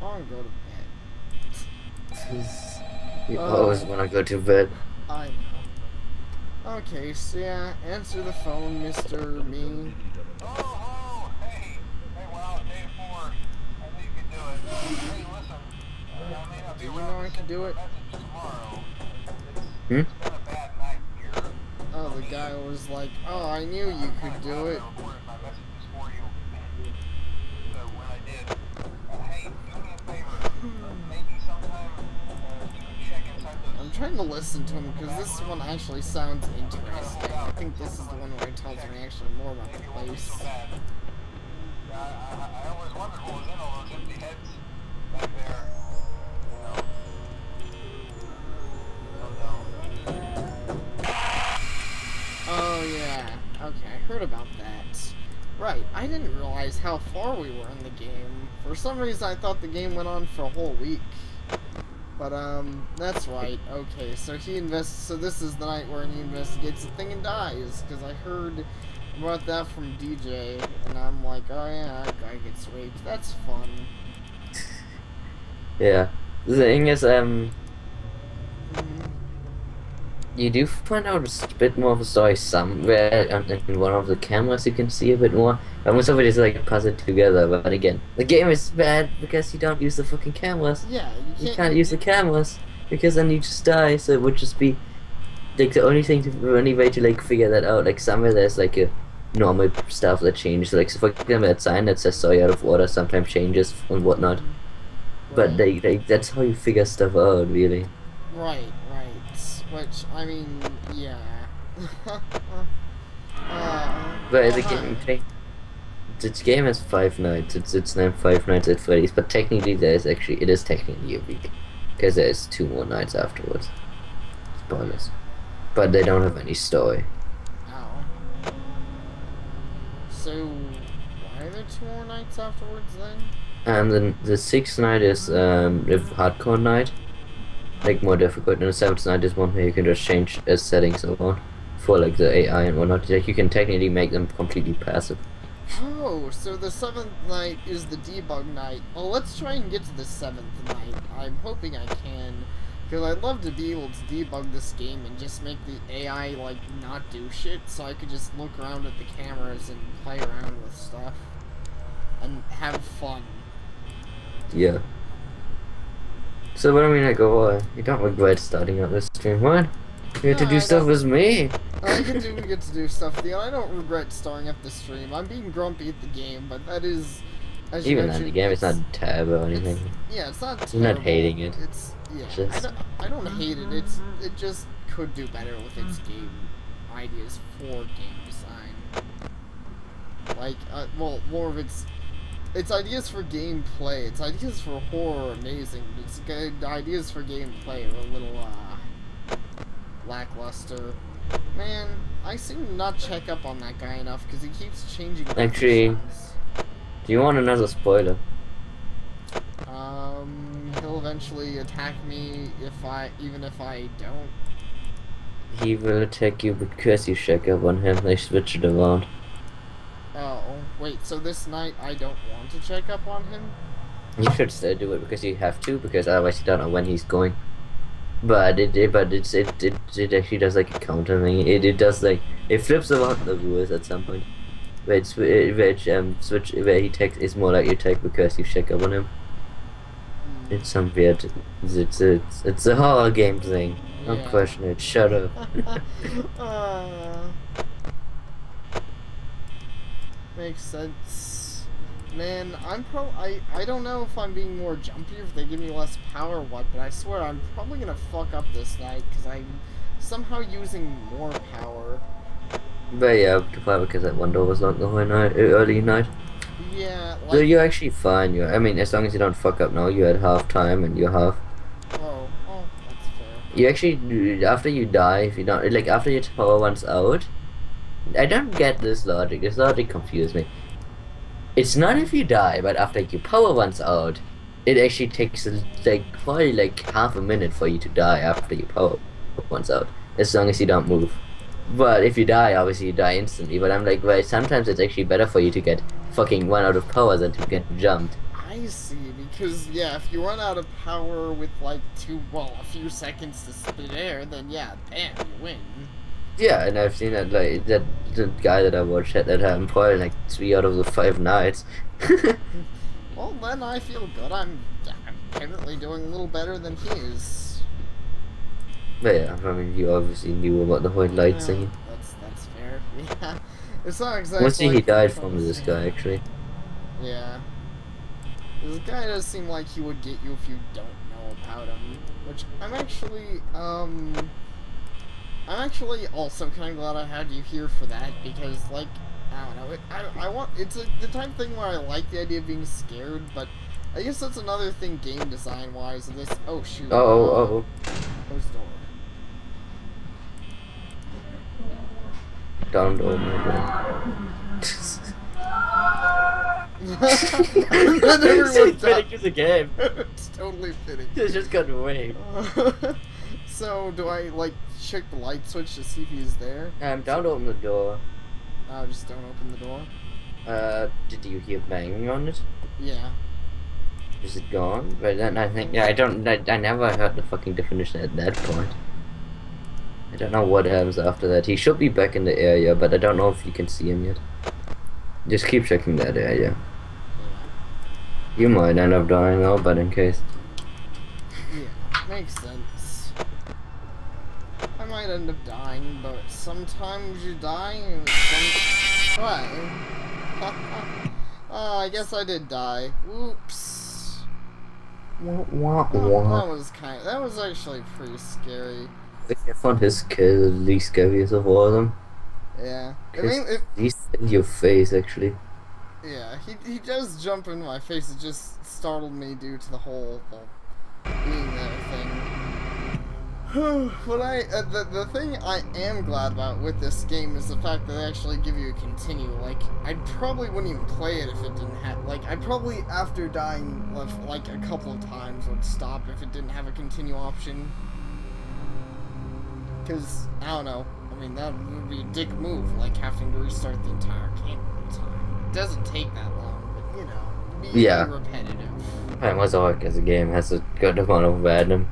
want to go to You bed. always want to go to bed. I know. Okay, so yeah, answer the phone, Mr. Me. Oh, hey. Hey, wow, day 4. I think you can do it. Hey, listen. I may not Do be you around know I to can send do you a it? message tomorrow. Hmm? It's been a bad night here. Oh, the guy was like, oh, I knew you I'm could kind of do glad it. I recorded my messages for you. So when I did, hey, do me a favor. Maybe sometime you can check inside those I'm trying to listen to him in the because back this one room. actually sounds I'm trying to hold interesting. I out think this is the something one like where he tells check. me actually more about Maybe the it won't be so place. bad. I always wondered what was in all those empty heads back there. You know. Oh no. Oh yeah, okay, I heard about that. Right, I didn't realize how far we were in the game. For some reason I thought the game went on for a whole week. But that's right. Okay, so so this is the night where he investigates the thing and dies, because I heard about that from DJ, and I'm like, oh yeah, that guy gets raped. That's fun. Yeah. The thing is, Mhm. you do find out a bit more of a story somewhere in one of the cameras. You can see a bit more. And most of it is like puzzled together. But again, the game is bad because you don't use the fucking cameras. Yeah, you You can't. can't use the cameras because then you just die. So it would just be like the only way to like figure that out. Like somewhere there's like a normal stuff that changes. Like so for example, that sign that says "soy out of water" sometimes changes and whatnot. But Right. that's how you figure stuff out, really. Right. Right. Which I mean, yeah. But oh the hi. game has 5 nights. It's named Five Nights at Freddy's, but technically it is technically a week because there's 2 more nights afterwards. Spoilers, but they don't have any story. Oh. So why are there 2 more nights afterwards then? And then the 6th night is the hardcore night, like more difficult, and the 7th night is one where you can just change settings on for like the AI and whatnot. Like you can technically make them completely passive. Oh, so the 7th night is the debug night. Well, let's try and get to the 7th night. I'm hoping I can, because I'd love to be able to debug this game and just make the AI, like, not do shit, so I could just look around at the cameras and play around with stuff. And have fun. Yeah. So what I mean, like, oh, you don't regret starting out this stream, what? You No, had to do I stuff don't. with me. We get to do stuff, Theo. I don't regret starting up the stream. I'm being grumpy at the game, but that is, as you Even then, the mentioned, game is not terrible or anything. yeah, it's not I'm not terrible. hating it. It's yeah, Just I don't hate it. It just could do better with its game ideas for game design. Like, well, more of its ideas for gameplay. Its ideas for horror are amazing, but its ideas for gameplay are a little lackluster. Man, I seem to not check up on that guy enough because he keeps changing actually, positions. do you want another spoiler? He'll eventually attack me even if I don't. He will attack you because you check up on him. They switch it around. Oh, wait, so this night I don't want to check up on him? You should still do it because you have to, because otherwise you don't know when he's going. But it actually does like a counter thing. It does like it flips around the rules at some point. Where he takes is more like you take because you check up on him. It's some weird. It's a horror game thing. Don't Yeah. question it. Shut up. Makes sense. Man, I don't know if I'm being more jumpy or if they give me less power or what, but I swear I'm probably gonna fuck up this night because I'm somehow using more power. But yeah, probably because that one door was locked the whole night, early night. Yeah, So like, you're actually fine. I mean, as long as you don't fuck up now, you had half time and you're half. oh, that's fair. You actually, after you die, if you don't, like, after your power runs out, I don't get this logic. This logic confuses me. It's not if you die, but after your power runs out, it actually takes, like, probably like half a minute for you to die after your power runs out, as long as you don't move. But if you die, obviously you die instantly. But I'm like, well, sometimes it's actually better for you to get fucking run out of power than to get jumped. I see, because, yeah, if you run out of power with, like, a few seconds to spit air, then, yeah, bam, you win. Yeah, and I've seen that, like, that the guy that I watched had that happen probably like 3 out of the 5 nights. Well, then I feel good. I'm apparently doing a little better than he is. But yeah, I mean, you obviously knew about the white light thingy. That's fair. Yeah. It's not exactly Mostly he like died from this guy, actually. Yeah. This guy does seem like he would get you if you don't know about him. Which, I'm actually also kind of glad I had you here for that, because, like, I don't know, it's the type of thing where I like the idea of being scared, but I guess that's another thing game design-wise of this. Oh, shoot. Oh. Closed door. Don't open the door. And then everyone fitting to the game. It's totally fitting. It's just got away. So, do I, like, check the light switch to see if he's there? Don't open the door. Oh, just don't open the door? Did you hear banging on it? Yeah. Is it gone? But then I think, yeah, I never heard the fucking definition at that point. I don't know what happens after that. He should be back in the area, but I don't know if you can see him yet. Just keep checking that area. You might end up dying though, but in case. Yeah, makes sense. I might end up dying, but sometimes you die and Oh, I guess I did die. Whoops. That was actually pretty scary. I found his kill the least scariest of all of them. Yeah. I mean, he's in your face, actually. Yeah, he does jump in my face. It just startled me due to the whole being there thing. But the thing I am glad about with this game is the fact that they actually give you a continue. Like, I probably wouldn't even play it if it didn't have, like, I probably, after dying, like, a couple of times would stop if it didn't have a continue option. Because, I don't know, I mean, that would be a dick move, like, having to restart the entire game every time. It doesn't take that long, but, you know, be repetitive. And what's Ark as a game has a good amount of random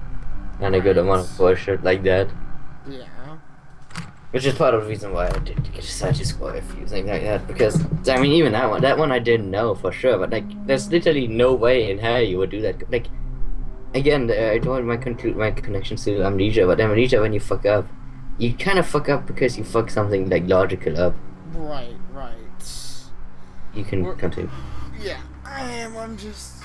and a good amount of bullshit like that. Yeah. Which is part of the reason why I did decide to score a few things like that, because, I mean, even that one I didn't know for sure, but, like, there's literally no way in hell you would do that. Like, again, I don't want my connection to Amnesia, but Amnesia, when you fuck up, you kind of fuck up because you fuck something, like, logical up. Right. You can continue. Yeah, I'm just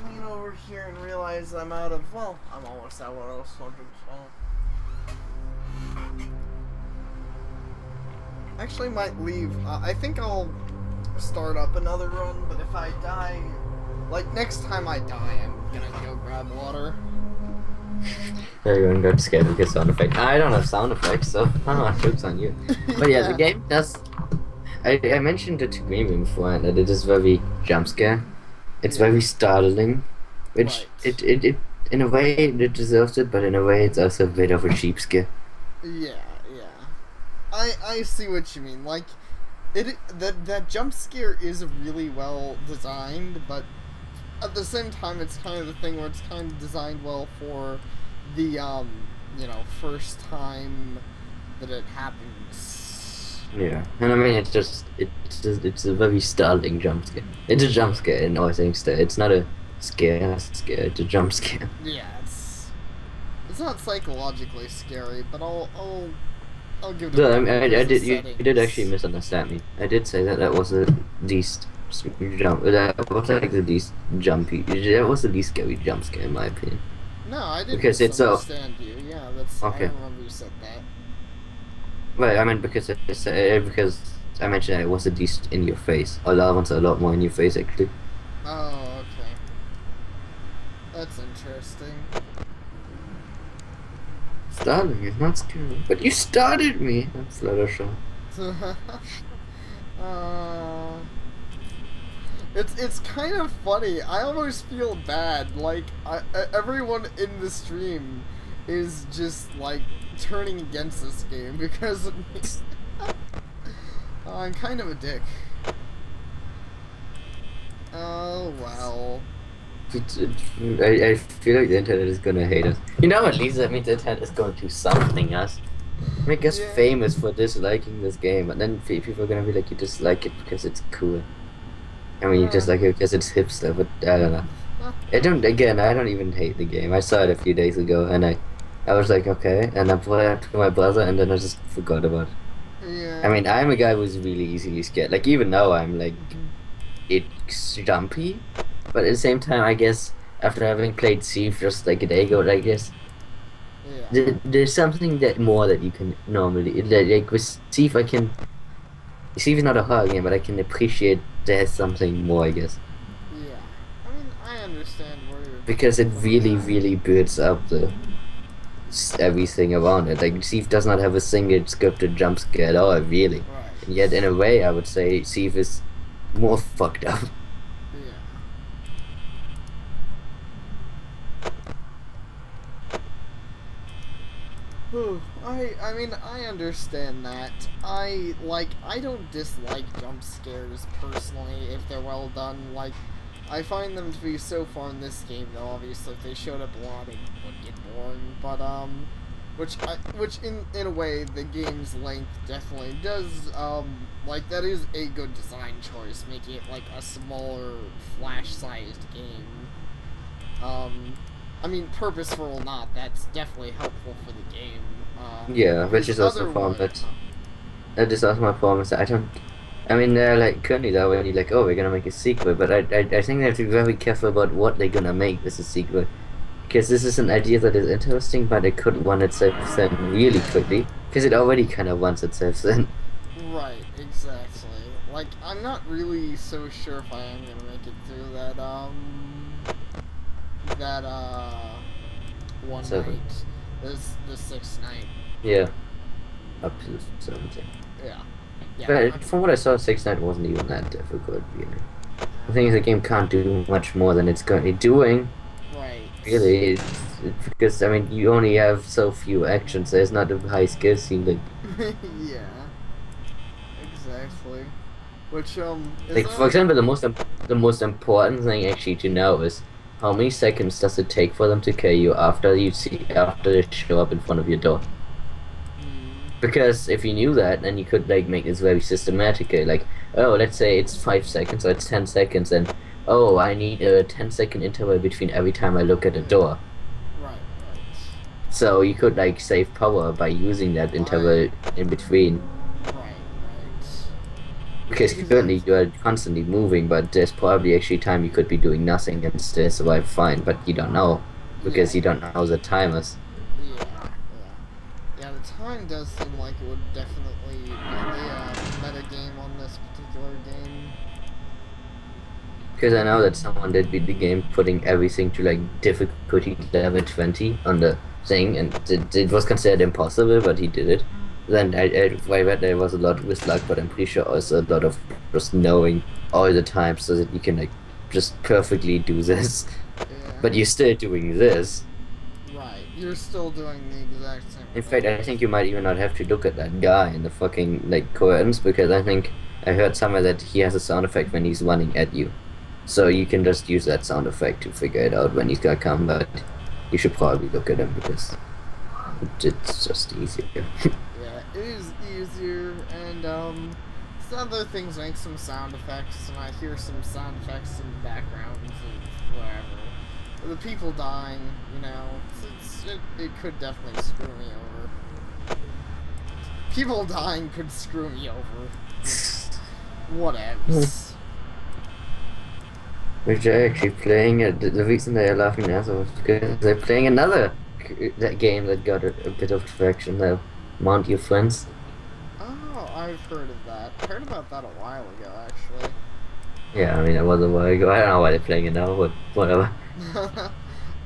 lean over here and realize I'm out of, well, I'm almost out of what I was wondering. Actually might leave. I think I'll start up another run, but if I die, like, next time I die, I'm gonna go grab water. Everyone got scared with his sound effect. I don't have sound effects, so joke's on you. But yeah, the game does. I mentioned it to Green before that it is very jump scare. It's very startling, which it in a way it deserves it, but in a way it's also a bit of a cheap scare. Yeah. I see what you mean. Like, that jump scare is really well designed, but at the same time, it's kind of the thing where it's kind of designed well for the, you know, first time that it happens. Yeah, and I mean, it's a very startling jump scare. It's a jump scare in all things. It's not a scare, it's a jump scare. Yeah, it's not psychologically scary, but I'll give it. You did actually misunderstand me. I did say that was the least jump. That was like the least jumpy. That was the least scary jump scare in my opinion. No, I didn't because misunderstand you. Yeah, that's okay. I remember you said that. Right, I meant because I mentioned that it was the least in your face. Other ones are a lot more in your face actually. Oh, okay. That's interesting. Starting is not scary, but you started me. That's Fluttershy. It's kind of funny. I almost feel bad. Like, everyone in the stream is just, like, turning against this game because of me. I'm kind of a dick. Oh, well. I feel like the internet is gonna hate us. You know, at least that means the internet is going to something us. Make us Yeah. famous for disliking this game, and then people are gonna be like, you dislike it because it's cool. I mean, you dislike it because it's hipster, but I don't know. I don't even hate the game. I saw it a few days ago, and I was like, okay, and I played it to my brother, and then I just forgot about it. Yeah. I mean, I'm a guy who's really easily scared. Like, even now, I'm like, it's jumpy, but at the same time, I guess, after having played Thief just like a day ago, I guess, Yeah. there's something that more that you can normally, like with Thief, Thief is not a horror game, but I can appreciate there's something more, I guess. Yeah. I mean, I understand where you're Because it coming from really, there. really builds up everything around it. Like, Thief does not have a single scripted jump scare at all, really. Right. And yet, in a way, I would say Thief is more fucked up. Yeah. I mean, I understand that. I don't dislike jump scares personally if they're well done. Like, I find them to be so far in this game, though. Obviously, if they showed up a lot, it would get boring. But which in a way, the game's length definitely does. Like, that is a good design choice, making it like a smaller, flash-sized game. I mean, purposeful or not, that's definitely helpful for the game. Yeah, which is also a problem that is also my problem is that I mean, they're like, currently they're already like, oh, we're gonna make a sequel, but I think they have to be very careful about what they're gonna make as a sequel. Because this is an idea that is interesting, but it could run itself thin really quickly. Because it already kind of runs itself thin. Right, exactly. Like, I'm not really so sure if I am gonna make it through that, one Seven. night. The sixth night. Yeah. Up to 17. Yeah. Yeah. But from what I saw, 6 Night wasn't even that difficult, really. The thing is, the game can't do much more than it's currently doing. Right. Really, because, I mean, you only have so few actions, there's not a high skill ceiling. Yeah. Exactly. Which, is Like, for example, the most important thing actually to know is how many seconds does it take for them to kill you after they show up in front of your door. Because if you knew that, then you could like make this very systematic. Like, oh, let's say it's 5 seconds or it's 10 seconds, and oh, I need a 10-second interval between every time I look at a door. Right. So you could like save power by using that interval in between. Right. Because currently you are constantly moving, but there's probably actually time you could be doing nothing and still survive fine, but you don't know because you don't know the timers. Yeah, the time does seem like it would definitely be a meta game on this particular game. Because I know that someone did beat the game putting everything to like difficulty level 20 on the thing, and it was considered impossible, but he did it. Then I read there was a lot with luck, but I'm pretty sure also a lot of just knowing all the time so that you can like just perfectly do this. Yeah. But you're still doing this. Right, you're still doing the exact same In thing. fact, I think you might even not have to look at that guy in the fucking like curtains, because I think I heard somewhere that he has a sound effect when he's running at you. So you can just use that sound effect to figure it out when he's gonna come, but you should probably look at him because it's just easier. Yeah, it is easier, and some other things make some sound effects, and I hear some sound effects in the background of whatever. The people dying, you know, it could definitely screw me over. People dying could screw me over. Whatevs. Which are actually playing it. The reason they are laughing now is because they're playing another that game that got a bit of traction now. Mount Your Friends. Oh, I've heard of that. I heard about that a while ago, actually. Yeah, I mean, it was a while ago. I don't know why they're playing it now, but whatever.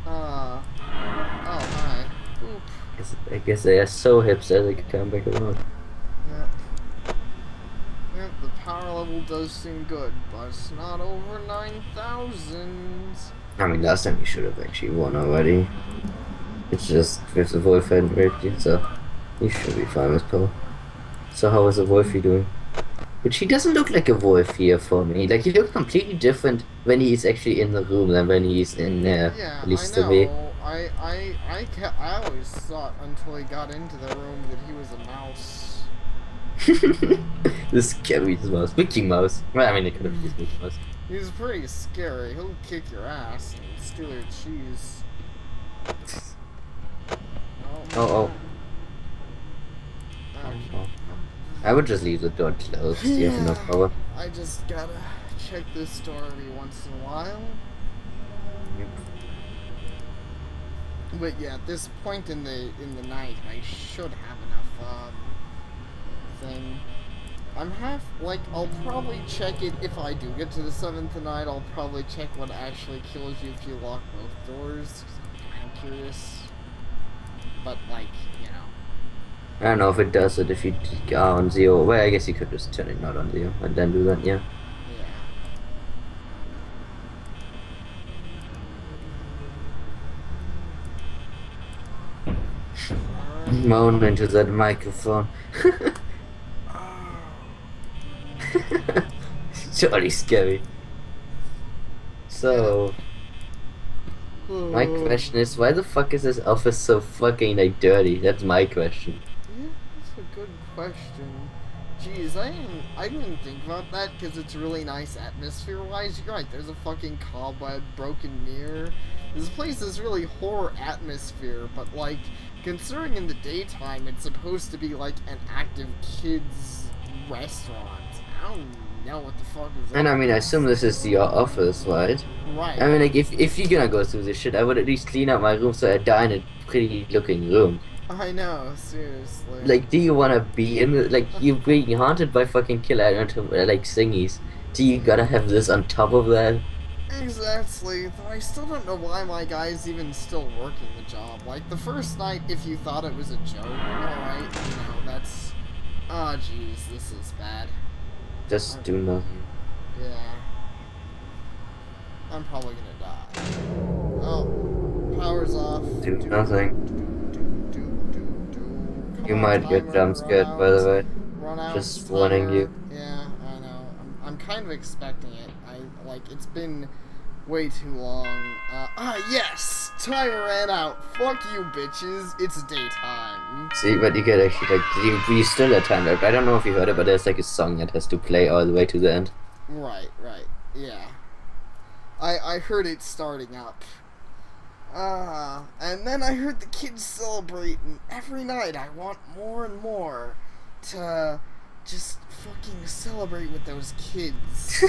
Oh, hi. Oop. I guess they are so hipster they can come back around. Yep, the power level does seem good, but it's not over 9,000. I mean, last time you should have actually won already. It's just if the Wolf hadn't raped you, so you should be fine with Paul. So how is the Wolfie doing? But he doesn't look like a wolf here for me. Like he looks completely different when he's actually in the room than when he's in there. Yeah, At I least to me. know. I always thought until he got into the room that he was a mouse. The scary mouse. Mickey Mouse. Well, I mean, it could have been Mickey Mouse. He's pretty scary. He'll kick your ass and steal your cheese. Oh. Okay. I would just leave the door closed. You have enough power. I just gotta check this door every once in a while. Yep. But yeah, at this point in the night, I should have enough thing. I'll probably check it if I do get to the 7th night. I'll probably check what actually kills you if you lock both doors. I'm curious, but like, you know. I don't know if it does it if you are on 0. Well, I guess you could just turn it not on 0 and then do that, yeah. Moan into that microphone. It's totally scary. So, my question is, why the fuck is this office so fucking like dirty? That's my question. Yeah, that's a good question. Jeez, I didn't think about that because it's really nice atmosphere-wise. You're right, there's a fucking cobweb, broken mirror. This place is really horror atmosphere, but like, considering in the daytime it's supposed to be like an active kids restaurant. I don't know what the fuck is that. And I mean, I assume this is your office, right? Right. I mean, like, if you're gonna go through this shit, I would at least clean up my room so I die in a pretty looking room. I know, seriously. Like, do you wanna be in the, like, you're being haunted by fucking killer, like, thingies. Do you gotta have this on top of that? Exactly, though I still don't know why my guy's even still working the job. Like, the first night, if you thought it was a joke, alright, you know, that's... Oh, jeez, this is bad. Just do nothing. Yeah. I'm probably gonna die. Oh, power's off. Do nothing. Come You on, might get timer, jump scared, run by the out. way. Run out, Just timer. warning you. Yeah, I know. I'm kind of expecting it. It's been way too long. Yes! Timer ran out. Fuck you, bitches. It's daytime. See, but you could actually, like, you still have time left. I don't know if you heard it, but there's, like, a song that has to play all the way to the end. Right, yeah. I heard it starting up. And then I heard the kids celebrate, and every night I want more and more to just fucking celebrate with those kids.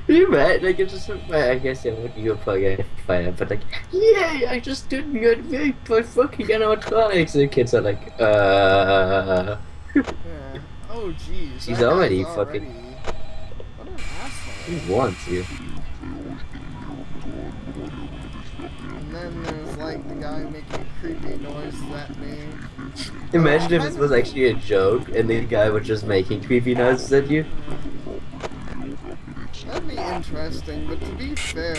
You bet, like, it's just, I guess, yeah, what you probably fire, but like, yay, I just didn't get raped by fucking animatronics, and the kids are like, Yeah. Oh, jeez. She's that already guy's fucking- What an asshole. Who wants you? And then there's like the guy making creepy noises at me. Imagine if this was actually a joke, and the guy was just making creepy noises at you. That'd be interesting, but to be fair,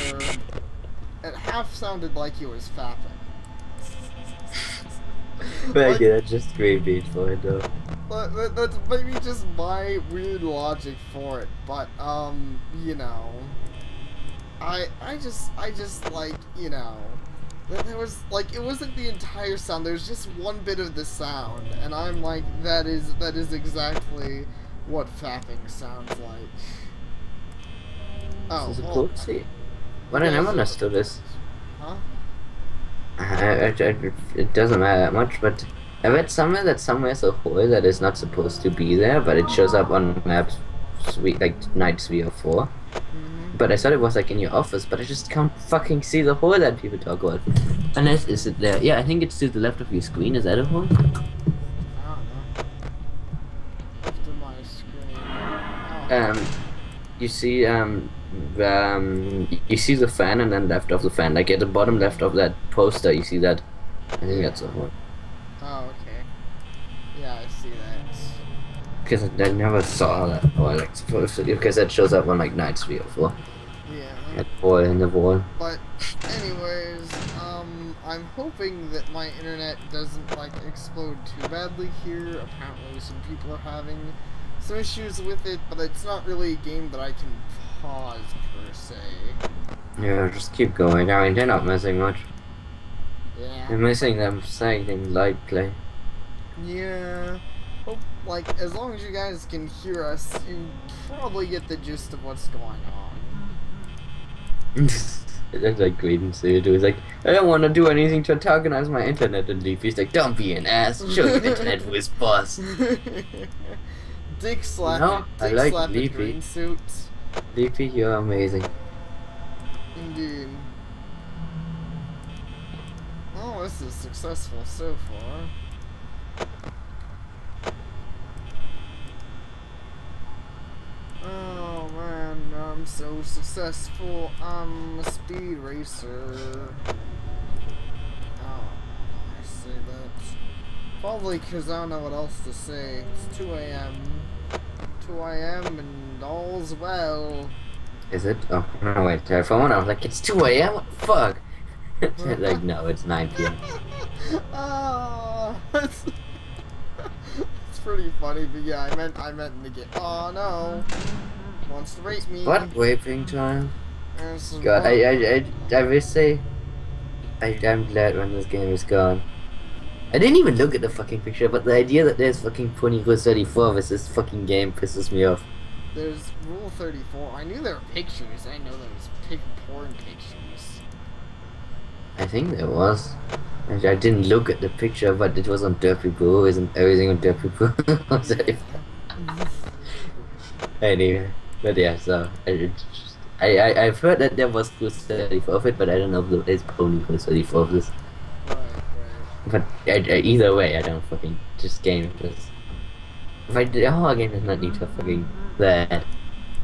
it half sounded like he was fapping. But yeah, that's just creepy for it though. That's maybe just my weird logic for it, but you know, I just like, you know, there was like, it wasn't the entire sound. There was just one bit of the sound, and I'm like, that is exactly what fapping sounds like. Oh, This is well, cool to see. But I never understood this. huh? It doesn't matter that much, but I read somewhere that somewhere's a hole that is not supposed to be there, but it shows up on maps, like night 3 or 4. But I thought it was like in your office, but I just can't fucking see the hole that people talk about. Unless, is it there? Yeah, I think it's to the left of your screen. Is that a hole? I don't know. Left of my screen. Oh. You see, you see the fan, and then left of the fan, like at the bottom left of that poster, you see that. I think that's a hole. Oh, okay. Yeah, I see that. Because I never saw that, or like supposed to, because that shows up on like night 3 or 4. Yeah. That hole in the wall. But, anyways, I'm hoping that my internet doesn't, like, explode too badly here. Apparently some people are having some issues with it, but it's not really a game that I can pause per se. Yeah, just keep going. I mean, they're not missing much. Yeah. They're missing them saying things lightly. Yeah. Hope, like, as long as you guys can hear us, you probably get the gist of what's going on. It looks like Graydon said it was like, I don't want to do anything to antagonize my internet, and Leafy's like, don't be an ass, show your internet who is boss. Dick slap No, it. I Dick like slap it, Leafy. green suit. Leafy, you're amazing. Indeed. Oh, this is successful so far. Oh man, I'm so successful. I'm a speed racer. Oh, I say that. Probably because I don't know what else to say. It's 2 a.m. 2 a.m. and all's well. Is it? Oh, no, wait, for a moment I was like, it's 2 a.m.? What the fuck? Like, no, it's 9 p.m. It's pretty funny, but yeah, I meant in the game. Oh no, wants to rape me. What waving time? There's God, I will say, I'm glad when this game is gone. I didn't even look at the fucking picture, but the idea that there's fucking 20/34 with this fucking game pisses me off. There's Rule 34. I knew there were pictures. I know there was porn pictures. I think there was. I didn't look at the picture, but it was on Derpy Boo. Isn't everything on Derpy Boo? Anyway, but yeah, so I've heard that there was Rule 34 of it, but I don't know if there's only Rule 34 of this. Right. But either way, I don't fucking just game this. If I did, oh, game does not need to fucking that.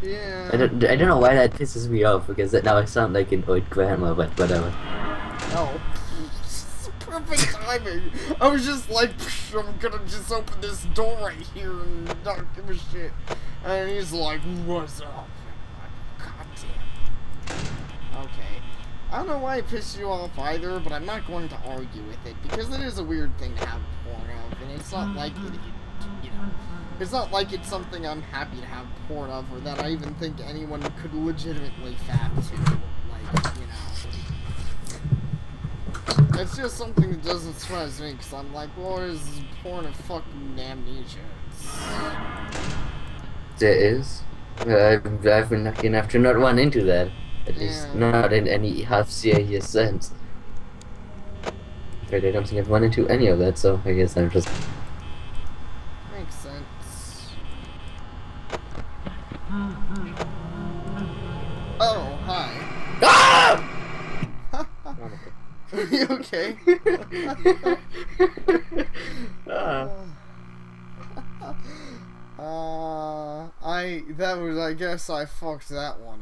Yeah. I don't know why that pisses me off, because now I sound like an old grandma, but whatever. Oh, perfect timing. I was just like, I'm gonna just open this door right here and not give a shit. And he's like, what's up? God damn. Okay. I don't know why it pissed you off either, but I'm not going to argue with it, because it is a weird thing to have porn of, and it's not like it, you know, it's not like it's something I'm happy to have porn of, or that I even think anyone could legitimately fab to, like, you know. It's just something that doesn't surprise me, because I'm like, well, there's porn of fucking amnesia. There is. I've been lucky enough to not run into that. At least not in any half-serious sense. But I don't think I've run into any of that, so I guess I'm just... Makes sense. Oh, hi. Ah! Are you okay? I guess I fucked that one